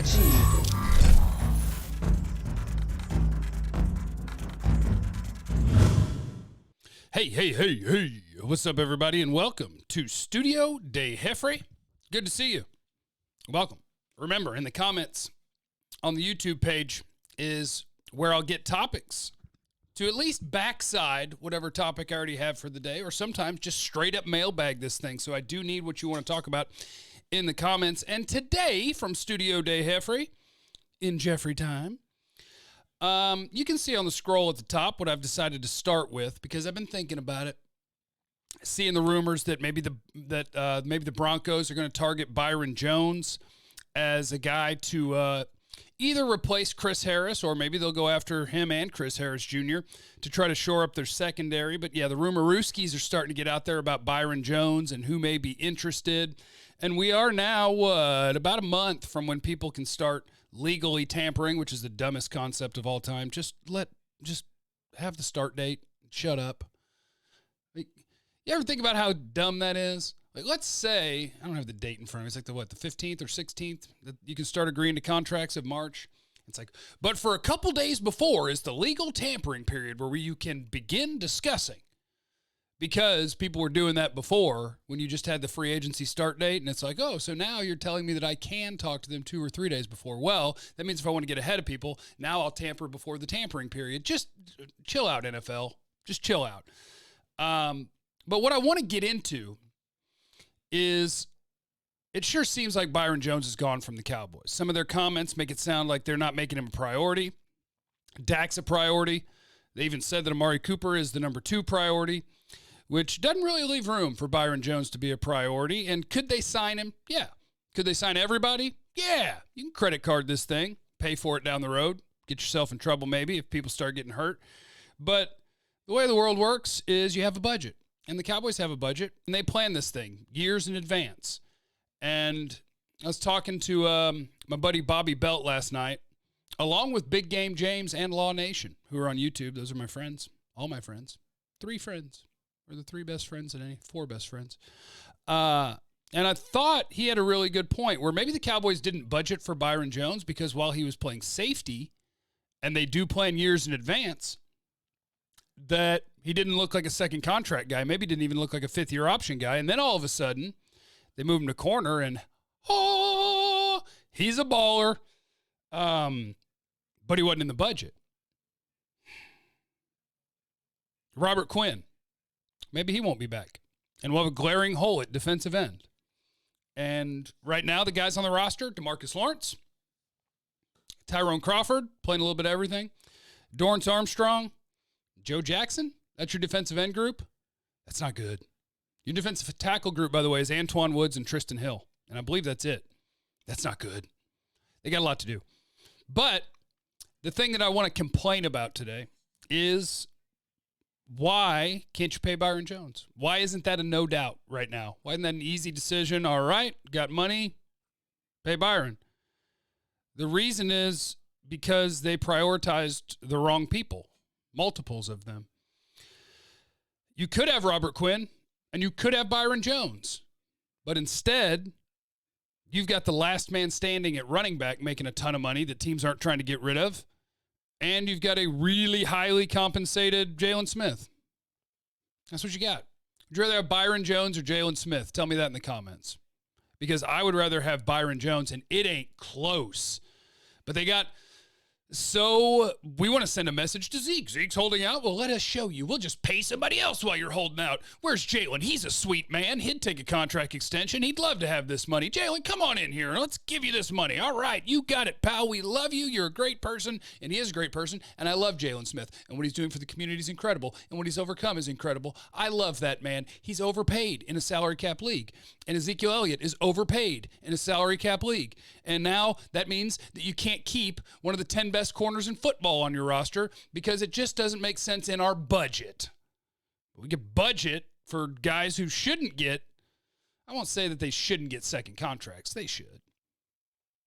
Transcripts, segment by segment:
catchy. Hey. What's up, everybody, and welcome to Studio de Jeffrey. Good to see you. Welcome. Remember, in the comments on the YouTube page is where I'll get topics to at least backside whatever topic I already have for the day, or sometimes just straight up mailbag this thing. So I do need what you want to talk about in the comments. And today, from Studio de Jeffrey, in Jeffrey time, you can see on the scroll at the top what I've decided to start with, because I've been thinking about it, seeing the rumors that maybe the Broncos are going to target Byron Jones as a guy to either replace Chris Harris, or maybe they'll go after him and Chris Harris Jr. to try to shore up their secondary. But yeah, the rumor-rooskies are starting to get out there about Byron Jones and who may be interested. And we are now, about a month from when people can start legally tampering, which is the dumbest concept of all time. Just have the start date. Shut up. Like, you ever think about how dumb that is? Like, let's say, I don't have the date in front of me. It's like the 15th or 16th that you can start agreeing to contracts of March. It's like, but for a couple days before is the legal tampering period where you can begin discussing. Because people were doing that before when you just had the free agency start date. And it's like, oh, so now you're telling me that I can talk to them 2 or 3 days before. Well, that means if I want to get ahead of people, now I'll tamper before the tampering period. Just chill out, NFL. Just chill out. But what I want to get into is, it sure seems like Byron Jones is gone from the Cowboys. Some of their comments make it sound like they're not making him a priority. Dak's a priority. They even said that Amari Cooper is the number 2 priority, which doesn't really leave room for Byron Jones to be a priority. And could they sign him? Yeah. Could they sign everybody? Yeah. You can credit card this thing, pay for it down the road, get yourself in trouble maybe if people start getting hurt. But the way the world works is you have a budget. And the Cowboys have a budget, and they plan this thing years in advance. And I was talking to my buddy Bobby Belt last night, along with Big Game James and Law Nation, who are on YouTube. Those are my friends, all my friends. 3 friends. We're the 3 best friends and 4 best friends. And I thought he had a really good point, where maybe the Cowboys didn't budget for Byron Jones because while he was playing safety, and they do plan years in advance, that he didn't look like a second contract guy. Maybe didn't even look like a 5th-year option guy. And then all of a sudden, they move him to corner, and he's a baller. But he wasn't in the budget. Robert Quinn, maybe he won't be back. And we'll have a glaring hole at defensive end. And right now, the guys on the roster, DeMarcus Lawrence, Tyrone Crawford, playing a little bit of everything, Dorrance Armstrong, Joe Jackson, that's your defensive end group. That's not good. Your defensive tackle group, by the way, is Antoine Woods and Tristan Hill. And I believe that's it. That's not good. They got a lot to do. But the thing that I want to complain about today is, why can't you pay Byron Jones? Why isn't that a no doubt right now? Why isn't that an easy decision? All right, got money, pay Byron. The reason is because they prioritized the wrong people. Multiples of them. You could have Robert Quinn, and you could have Byron Jones. But instead, you've got the last man standing at running back making a ton of money that teams aren't trying to get rid of. And you've got a really highly compensated Jalen Smith. That's what you got. Would you rather have Byron Jones or Jalen Smith? Tell me that in the comments. Because I would rather have Byron Jones, and it ain't close. But they got... So we want to send a message to Zeke. Zeke's holding out. Well, let us show you. We'll just pay somebody else while you're holding out. Where's Jalen? He's a sweet man. He'd take a contract extension. He'd love to have this money. Jalen, come on in here. Let's give you this money. All right, you got it, pal. We love you. You're a great person, and he is a great person, and I love Jalen Smith. And what he's doing for the community is incredible, and what he's overcome is incredible. I love that man. He's overpaid in a salary cap league, and Ezekiel Elliott is overpaid in a salary cap league. And now that means that you can't keep one of the 10 best corners in football on your roster because it just doesn't make sense in our budget. We could budget for guys who shouldn't get, I won't say that they shouldn't get second contracts. They should.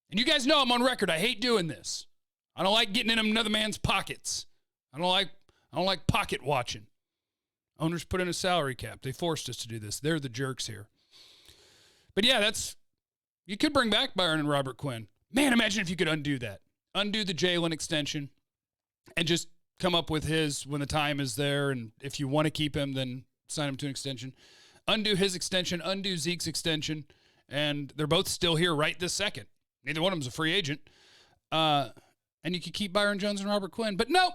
And you guys know I'm on record. I hate doing this. I don't like getting in another man's pockets. I don't like pocket watching. Owners put in a salary cap. They forced us to do this. They're the jerks here. But yeah, you could bring back Byron and Robert Quinn. Man, imagine if you could undo that. Undo the Jalen extension and just come up with his when the time is there. And if you want to keep him, then sign him to an extension. Undo his extension, undo Zeke's extension, and they're both still here right this second. Neither one of them's a free agent. And you could keep Byron Jones and Robert Quinn. But nope.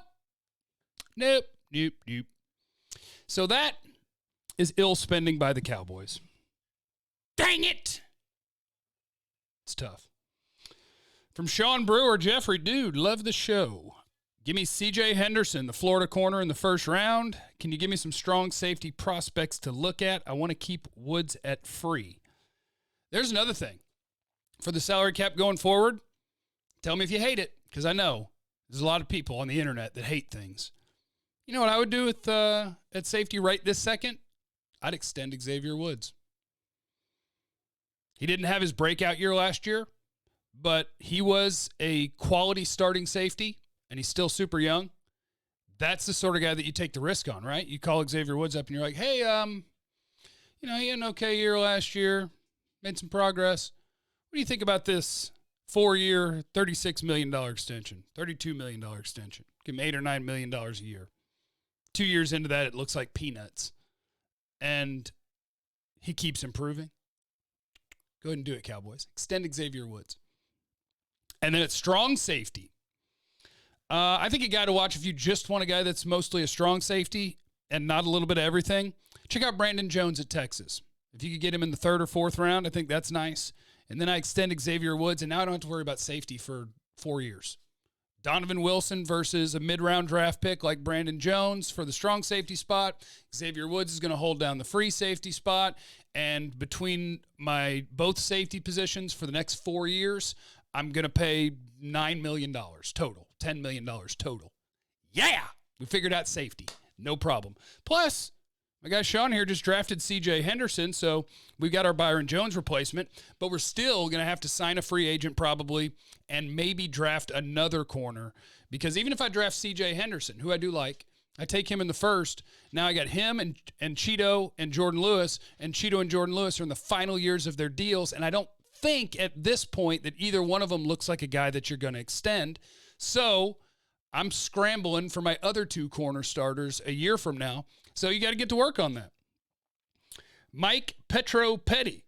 So that is ill spending by the Cowboys. Dang it! It's tough. From Sean Brewer, Jeffrey, dude, love the show. Give me C.J. Henderson, the Florida corner in the first round. Can you give me some strong safety prospects to look at? I want to keep Woods at free. There's another thing. For the salary cap going forward, tell me if you hate it, because I know there's a lot of people on the internet that hate things. You know what I would do with at safety right this second? I'd extend Xavier Woods. He didn't have his breakout year last year, but he was a quality starting safety, and he's still super young. That's the sort of guy that you take the risk on, right? You call Xavier Woods up, and you're like, hey, he had an okay year last year, made some progress. What do you think about this 4-year, $36 million extension, $32 million extension? Give him $8 or $9 million a year. 2 years into that, it looks like peanuts. And he keeps improving. Go ahead and do it, Cowboys. Extend Xavier Woods. And then at strong safety, I think a guy to watch if you just want a guy that's mostly a strong safety and not a little bit of everything, check out Byron Jones at Texas. If you could get him in the 3rd or 4th round, I think that's nice. And then I extend Xavier Woods, and now I don't have to worry about safety for 4 years. Donovan Wilson versus a mid-round draft pick like Byron Jones for the strong safety spot. Xavier Woods is going to hold down the free safety spot. And between my both safety positions for the next 4 years, I'm going to pay $9 million total, $10 million total. Yeah! We figured out safety. No problem. Plus, my guy Sean here just drafted C.J. Henderson, so we've got our Byron Jones replacement, but we're still going to have to sign a free agent probably and maybe draft another corner, because even if I draft C.J. Henderson, who I do like, I take him in the first. Now I got him and Cheeto and Jordan Lewis, and Cheeto and Jordan Lewis are in the final years of their deals, and I don't think at this point that either one of them looks like a guy that you're going to extend. So I'm scrambling for my other 2 corner starters a year from now. So you got to get to work on that. Mike Petro Petty.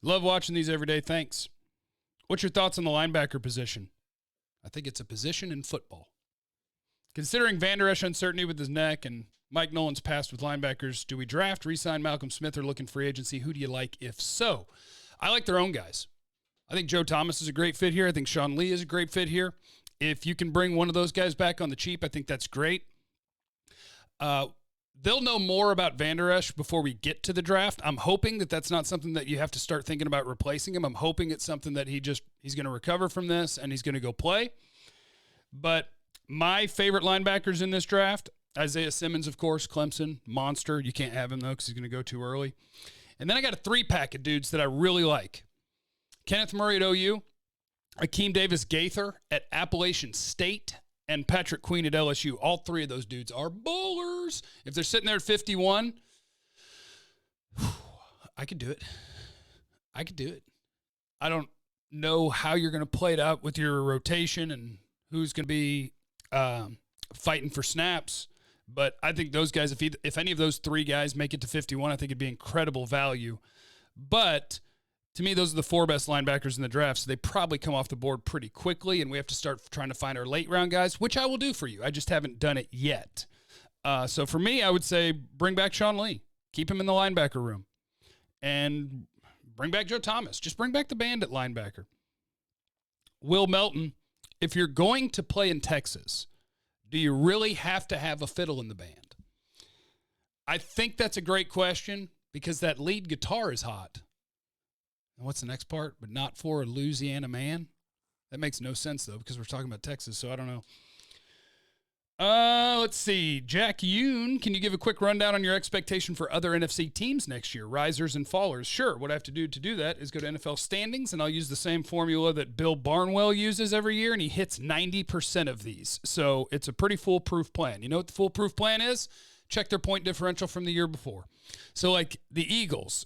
Love watching these every day. Thanks. What's your thoughts on the linebacker position? I think it's a position in football. Considering Van Der Esch uncertainty with his neck and Mike Nolan's past with linebackers, do we draft, re-sign Malcolm Smith, or look in free agency? Who do you like if so? I like their own guys. I think Joe Thomas is a great fit here. I think Sean Lee is a great fit here. If you can bring one of those guys back on the cheap, I think that's great. They'll know more about Van Der Esch before we get to the draft. I'm hoping that that's not something that you have to start thinking about replacing him. I'm hoping it's something that he's going to recover from this and he's going to go play. But my favorite linebackers in this draft, Isaiah Simmons, of course, Clemson, monster. You can't have him, though, because he's going to go too early. And then I got a 3-pack of dudes that I really like. Kenneth Murray at OU, Akeem Davis-Gaither at Appalachian State, and Patrick Queen at LSU. All 3 of those dudes are bowlers. If they're sitting there at 51, I could do it. I don't know how you're going to play it out with your rotation and who's going to be fighting for snaps. But I think those guys, if any of those 3 guys make it to 51, I think it'd be incredible value. But to me, those are the 4 best linebackers in the draft, so they probably come off the board pretty quickly, and we have to start trying to find our late-round guys, which I will do for you. I just haven't done it yet. So for me, I would say bring back Sean Lee. Keep him in the linebacker room. And bring back Joe Thomas. Just bring back the band at linebacker. Will Melton, if you're going to play in Texas, do you really have to have a fiddle in the band? I think that's a great question because that lead guitar is hot. And what's the next part? But not for a Louisiana man? That makes no sense, though, because we're talking about Texas, so I don't know. Let's see. Jack Yoon, can you give a quick rundown on your expectation for other NFC teams next year, risers and fallers? Sure. What I have to do that is go to NFL standings, and I'll use the same formula that Bill Barnwell uses every year, and he hits 90% of these. So it's a pretty foolproof plan. You know what the foolproof plan is? Check their point differential from the year before. So, like the Eagles,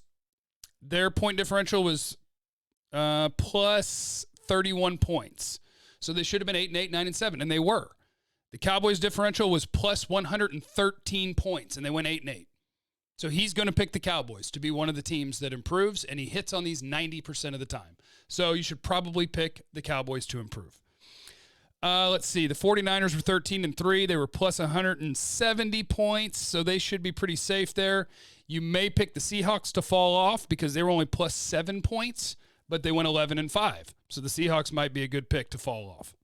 their point differential was plus 31 points. So they should have been 8-8, 9-7, and they were. The Cowboys differential was plus 113 points, and they went 8-8. So he's going to pick the Cowboys to be one of the teams that improves, and he hits on these 90% of the time. So you should probably pick the Cowboys to improve. Let's see. The 49ers were 13-3. They were plus 170 points, so they should be pretty safe there. You may pick the Seahawks to fall off because they were only plus 7 points, but they went 11-5. So the Seahawks might be a good pick to fall off.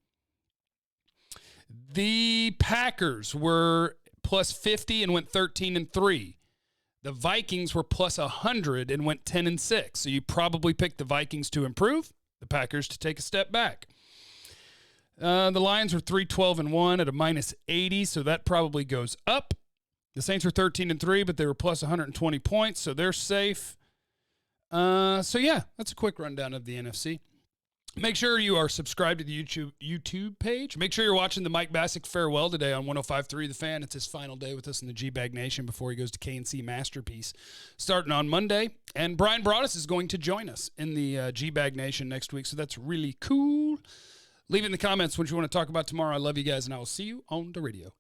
The Packers were plus 50 and went 13-3. The Vikings were plus 100 and went 10-6. So you probably picked the Vikings to improve, the Packers to take a step back. The Lions were 3-12-1 at a minus 80, so that probably goes up. The Saints were 13-3, but they were plus 120 points, so they're safe. So yeah, that's a quick rundown of the NFC. Make sure you are subscribed to the YouTube page. Make sure you're watching the Mike Bassick farewell today on 105.3 The Fan. It's his final day with us in the G-Bag Nation before he goes to KNC Masterpiece starting on Monday. And Brian Broaddus is going to join us in the G-Bag Nation next week, so that's really cool. Leave it in the comments what you want to talk about tomorrow. I love you guys, and I will see you on the radio.